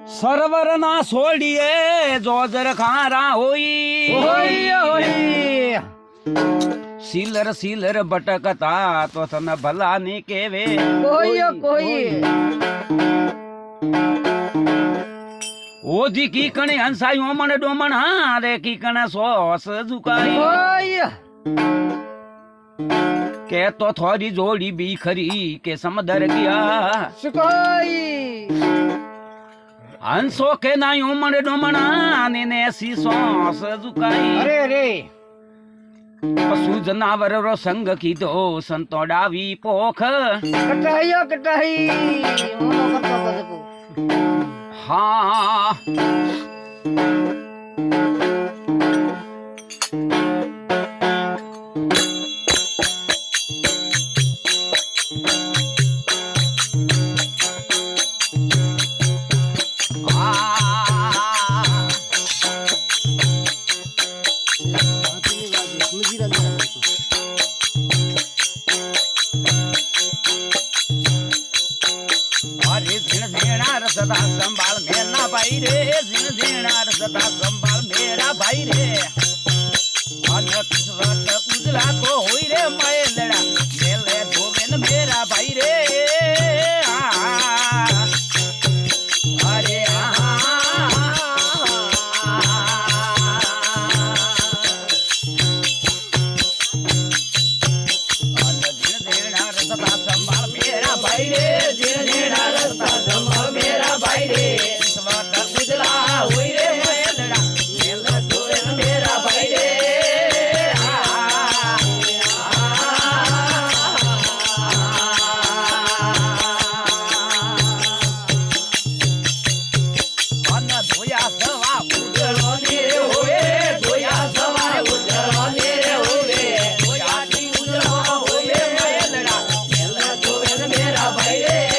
server ના સોડીએ જોજર ખારા હોઈ સિલર સિલર ભટકતા તો તને ભલા ની કેવે ઓજી કીકણે હંસાઈ ઓમણ ડોમણ હારે કીકણે સોસ ઝુકાઈ કે તો થોડી જોડી બી ખરી કે સમદર ગયા હંસો કે નાઈ ઓમણ ડોમણા ને સી સોસ ઝુકાઈ અરે પશુ જનાવર રો સંગ કીધો સંતો ડાવી પોખ કટાઈ હા સદા સંભાળ મેરા ભાઈ રે ઝીણ ઝીણા સદા સંભાળ મેરા ભાઈ રે અનક સ્વત ઉજલા તો હોય રે મેલડા મેલે ધોવેન મેરા ભાઈ રે અરે સદા સંભાળ મેરા ભાઈ રે ઝીણ ઝીણા સદા સંભાળ મેરા ભાઈ રે સ્વત ઉજલા હોય રે મેલડા મેલે ધોવેન મેરા ભાઈ રે ધોયા સવા ઉજળો ને રે હોય ધોયા સવા ઉજળો ને રે હોય ધોયાથી ઉજળો હોય મેલડા મેલે ધોવેન મેરા ભાઈ રે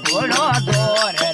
ઘોડો દોર